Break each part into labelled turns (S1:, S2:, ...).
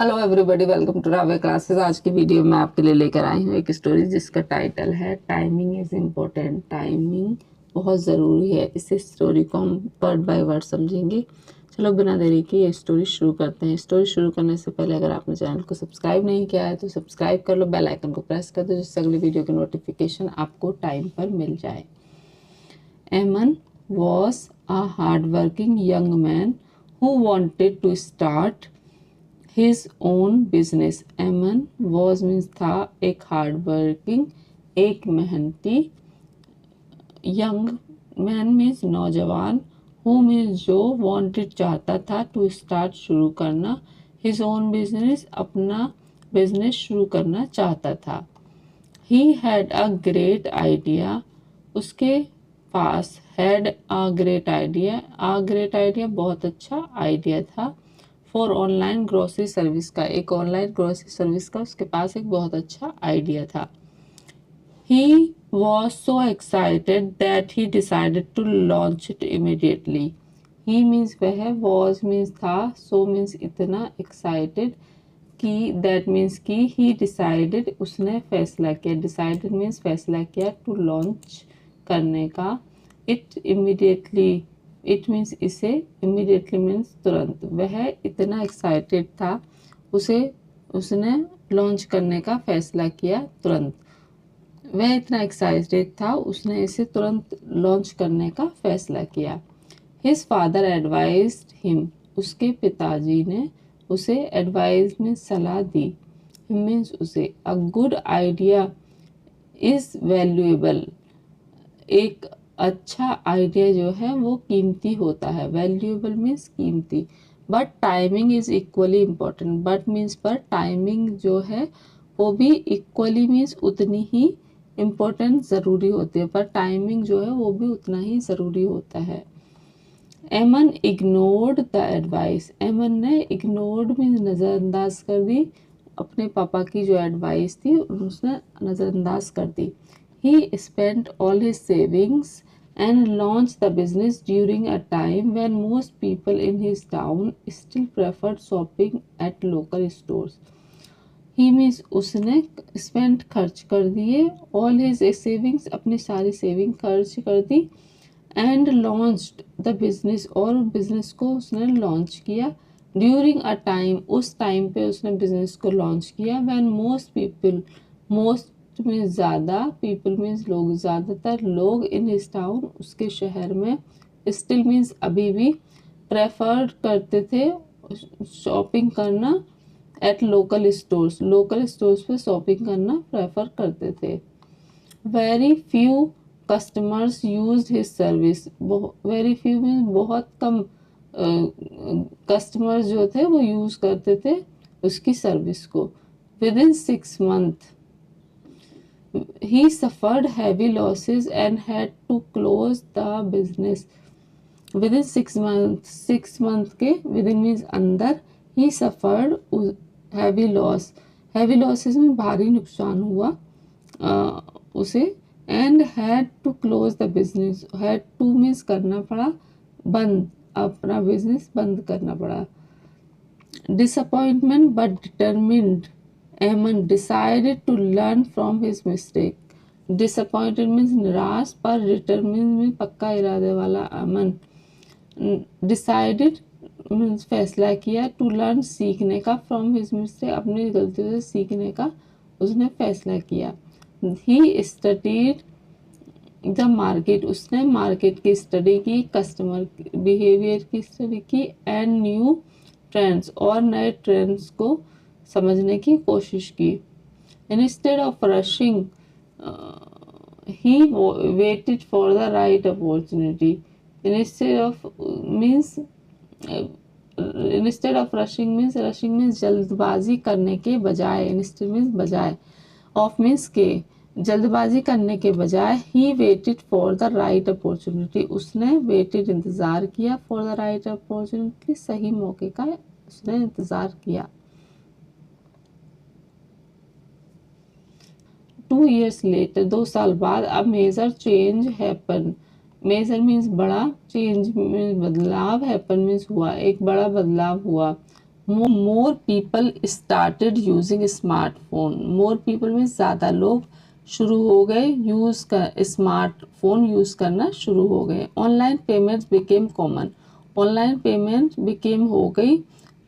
S1: Hello everybody, welcome to Rave classes. आज की video में आपके लिए लेकर आई हूँ एक स्टोरी जिसका टाइटल है टाइमिंग इज इम्पोर्टेंट। टाइमिंग बहुत ज़रूरी है। इस स्टोरी को हम वर्ड बाय वर्ड समझेंगे। चलो बिना देरी के ये स्टोरी शुरू करते हैं। स्टोरी शुरू करने से पहले अगर आपने चैनल को सब्सक्राइब नहीं किया है तो सब्सक्राइब कर लो, बेल आइकन को प्रेस कर दो जिससे अगली वीडियो की नोटिफिकेशन आपको टाइम पर मिल जाए। एमन was a hard working young man who wanted to start his own business। एमन वॉज मीन्स था एक हार्ड वर्किंग, एक मेहनती, यंग मैन मीन्स नौजवान, हु मीन्स जो, वांटेड चाहता था, टू स्टार्ट शुरू करना, हिज ओन बिजनेस अपना बिजनेस शुरू करना चाहता था। He had a great idea, उसके पास हैड अ ग्रेट आइडिया बहुत अच्छा आइडिया था। फॉर ऑनलाइन ग्रोसरी सर्विस का, एक ऑनलाइन ग्रोसरी सर्विस का उसके पास एक बहुत अच्छा आइडिया था। He was so excited that he decided to launch it immediately. He means वह, वॉज मीन्स था, सो मीन्स इतना, एक्साइटेड कि, दैट मीन्स कि, ही डिसाइडेड उसने फैसला किया, डिसाइडेड मीन्स फैसला किया, टू लॉन्च करने का, इट इमीडिएटली, इट मीन्स इसे, इमीडिएटली मीन्स तुरंत। वह इतना एक्साइटेड था, उसने लॉन्च करने का फैसला किया तुरंत। वह इतना एक्साइटेड था, उसने इसे तुरंत लॉन्च करने का फैसला किया। हिज फादर एडवाइज्ड हिम, उसके पिताजी ने उसे, एडवाइज में सलाह दी, हिम मीन्स उसे, a good idea is valuable, एक अच्छा आइडिया जो है वो कीमती होता है। वैल्यूएबल मीन्स कीमती। But timing is equally important, but means पर, टाइमिंग जो है वो भी इक्वली मीन्स उतनी ही इम्पोर्टेंट ज़रूरी होती है, पर टाइमिंग जो है वो भी उतना ही ज़रूरी होता है। एमन इग्नोर्ड द एडवाइस, एमन ने, इग्नोर्ड मीन्स नज़रअंदाज कर दी, अपने पापा की जो एडवाइस थी उसने नज़रअंदाज कर दी। He spent all his savings and launched the business during a time when most people in his town still preferred shopping at local stores। He means उसने spent खर्च कर दिए, all his savings अपनी सारी सेविंग खर्च कर दी, and launched the business और business को उसने लॉन्च किया, during a time उस टाइम पे उसने बिजनेस को लॉन्च किया, when most people, most means ज़्यादा, पीपल मीन्स लोग, ज़्यादातर लोग, इन हिज टाउन उसके शहर में, स्टिल मीन्स अभी भी, प्रेफर्ड करते थे शॉपिंग करना, एट लोकल स्टोर्स पे शॉपिंग करना प्रेफर करते थे। Very few customers use his service, very few means बहुत कम कस्टमर्स जो थे वो यूज़ करते थे उसकी सर्विस को। With in 6 months he suffered heavy losses and had to close the business। within 6 months, 6 month के within means अंदर, he suffered heavy loss, heavy losses में भारी नुकसान हुआ उसे, and had to close the business, had to means करना पड़ा, बंद, अपना बिजनेस बंद करना पड़ा। disappointment but determined, एमन decided to learn from his mistake। disappointed means निराश, पर determined means पक्का इरादे वाला। एमन decided means फैसला किया, to learn सीखने का, from his mistake अपनी गलतियों से सीखने का उसने फैसला किया। he studied द मार्केट, उसने मार्केट की स्टडी की, कस्टमर बिहेवियर की स्टडी की, एंड न्यू ट्रेंड्स और नए ट्रेंड्स को समझने की कोशिश की। Instead of rushing he waited for the right opportunity. Instead of means, instead of rushing means जल्दबाजी करने के बजाय, इंस्टेड मीन्स बजाय, ऑफ मीन्स के, जल्दबाजी करने के बजाय, he waited for the right opportunity, उसने वेटेड इंतज़ार किया, फॉर द राइट अपॉर्चुनिटी सही मौके का उसने इंतज़ार किया। 2 years later 2 साल बाद, a major change happen, major means बड़ा, चेंज मीन्स बदलाव, हैपन मीन्स हुआ, एक बड़ा बदलाव हुआ। More people started using smartphone. More people में ज़्यादा लोग शुरू हो गए यूज़ कर स्मार्टफोन यूज़ करना शुरू हो गए। Online payments became common. Online payment became हो गई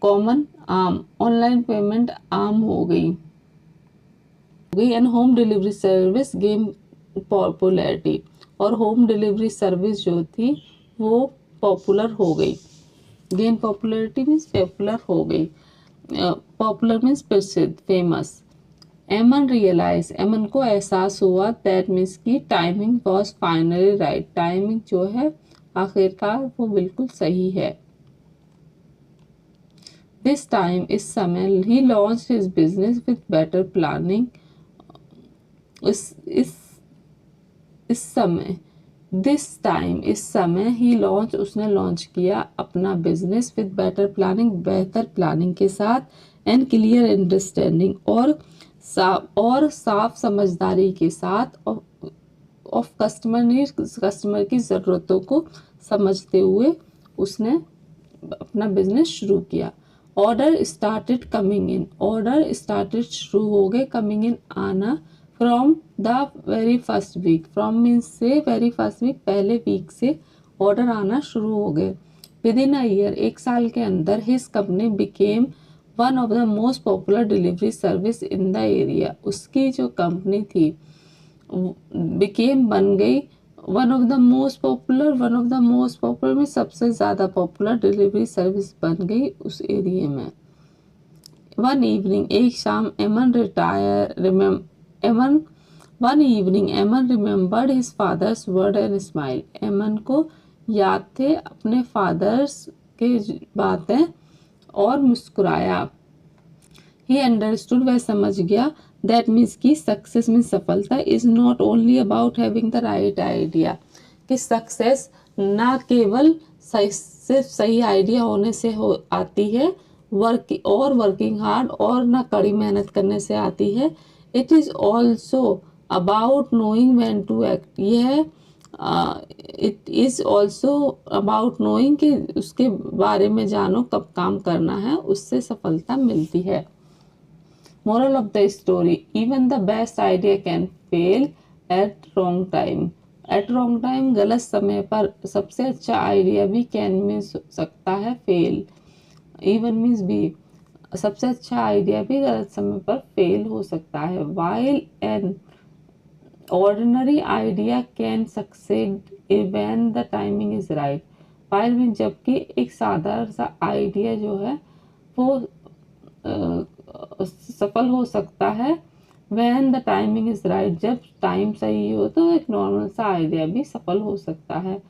S1: कॉमन, आम। ऑनलाइन पेमेंट आम हो गई and home delivery service game popularity. और होम डिलीवरी सर्विस जो थी वो पॉपुलर हो गई। गेन पॉपुलैरिटी मीन्स पॉपुलर हो गई। पॉपुलर मीन्स प्रसिद्ध, फेमस। एमन रियलाइज, एमन को एहसास हुआ दैट मीन्स की timing was finally right. Timing जो है आखिरकार वो बिल्कुल सही है। दिस टाइम, इस समय, he launch his business with better planning. इस समय, दिस टाइम, इस समय, ही लॉन्च, उसने लॉन्च किया अपना बिजनेस विद बेटर प्लानिंग, बेहतर प्लानिंग के साथ, एंड क्लियर अंडरस्टैंडिंग, और साफ समझदारी के साथ, ऑफ कस्टमर नीड्स, कस्टमर की ज़रूरतों को समझते हुए उसने अपना बिजनेस शुरू किया। Order started coming in, order started शुरू हो गए, कमिंग इन आना, from the very first week. From means से, वेरी फर्स्ट वीक, पहले वीक से ऑर्डर आना शुरू हो गए। विद इन अ ईयर, एक साल के अंदर, his company became one of the most popular delivery service in the area. उसकी जो कंपनी थी बिकेम, बन गई, one of the most popular, one of the most popular में सबसे ज़्यादा पॉपुलर डिलीवरी सर्विस बन गई उस एरिया में। वन इवनिंग, एक शाम, वन इवनिंग एमन remembered his father's word and smile. एमन को याद थे अपने फादर्स के बातें और मुस्कुराया। ही अंडरस्टूड, वह समझ गया, दैट मीन्स की सक्सेस मीन्स सफलता is not only about having the right idea. कि सक्सेस ना केवल सिर्फ सही आइडिया होने से हो आती है, वर्किंग हार्ड, और ना कड़ी मेहनत करने से आती है। It is also about knowing when to act. यह it is also about knowing कि उसके बारे में जानो कब काम करना है, उससे सफलता मिलती है। Moral of the story, even the best idea can fail at wrong time. At wrong time, गलत समय पर सबसे अच्छा आइडिया भी कैन मिल सकता है, फेल। इवन मीन्स भी, सबसे अच्छा आइडिया भी गलत समय पर फेल हो सकता है। While an ordinary idea can succeed when the timing is right. While mean, जबकि एक साधारण सा आइडिया जो है वो सफल हो सकता है when the timing is right, जब टाइम सही हो तो एक नॉर्मल सा आइडिया भी सफल हो सकता है।